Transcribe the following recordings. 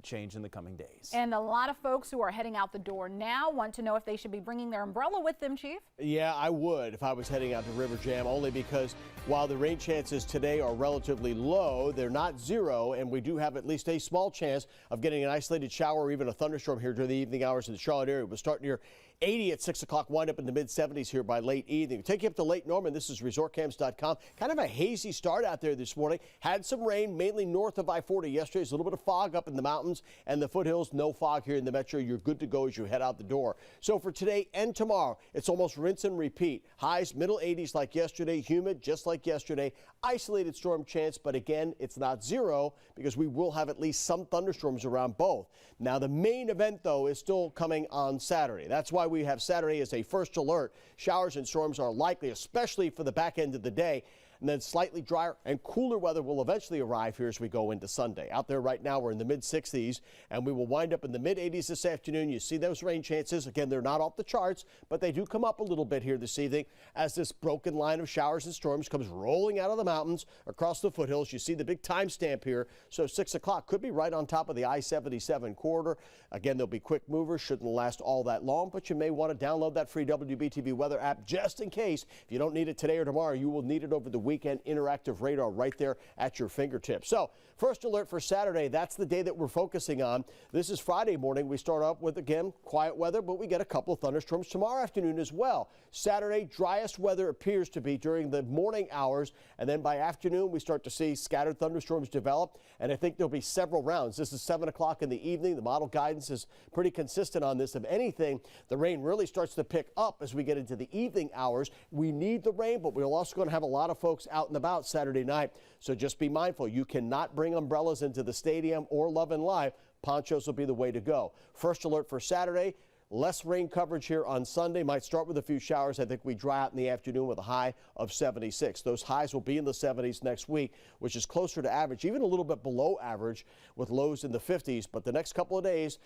could change in the coming days. And a lot of folks who are heading out the door now want to know if they should be bringing their umbrella with them, Chief. Yeah, I would if I was heading out to River Jam, only because while the rain chances today are relatively low, they're not zero, and we do have at least a small chance of getting an isolated shower or even a thunderstorm here during the evening hours in the Charlotte area. We'll start near 80 at 6 o'clock, wind up in the mid-70s here by late evening. We'll take you up to Lake Norman. This is resortcams.com. Kind of a hazy start out there this morning. Had some rain, mainly north of I-40 yesterday. There's a little bit of fog up in the mountains and the foothills. No fog here in the metro. You're good to go as you head out the door. So for today and tomorrow, it's almost rinse and repeat. Highs, middle 80s like yesterday, humid just like yesterday. Isolated storm chance, but again, it's not zero because we will have at least some thunderstorms around both. Now, the main event, though, is still coming on Saturday. That's why we have Saturday as a first alert. Showers and storms are likely, especially for the back end of the day. And then slightly drier and cooler weather will eventually arrive here as we go into Sunday. Out there right now, we're in the mid-60s, and we will wind up in the mid-80s this afternoon. You see those rain chances. Again, they're not off the charts, but they do come up a little bit here this evening as this broken line of showers and storms comes rolling out of the mountains across the foothills. You see the big timestamp here, so 6 o'clock could be right on top of the I-77 corridor. Again, they'll be quick movers, shouldn't last all that long, but you may want to download that free WBTV weather app just in case. If you don't need it today or tomorrow, you will need it over the weekend. Interactive radar right there at your fingertips. So first alert for Saturday, that's the day that we're focusing on. This is Friday morning. We start off with, again, quiet weather, but we get a couple of thunderstorms tomorrow afternoon as well. Saturday, driest weather appears to be during the morning hours, and then by afternoon we start to see scattered thunderstorms develop, and I think there'll be several rounds. This is 7 o'clock in the evening. The model guidance is pretty consistent on this. If anything, the rain really starts to pick up as we get into the evening hours. We need the rain, but we're also going to have a lot of folks out and about Saturday night, so just be mindful. You cannot bring umbrellas into the stadium or Love and Live. Ponchos will be the way to go. First alert for Saturday. Less rain coverage here on Sunday. Might start with a few showers. I think we dry out in the afternoon with a high of 76. Those highs will be in the 70s next week, which is closer to average, even a little bit below average with lows in the 50s. But the next couple of days,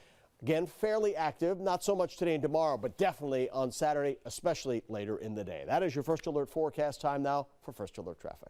again, fairly active. Not so much today and tomorrow, but definitely on Saturday, especially later in the day. That is your First Alert forecast. Time now for First Alert traffic.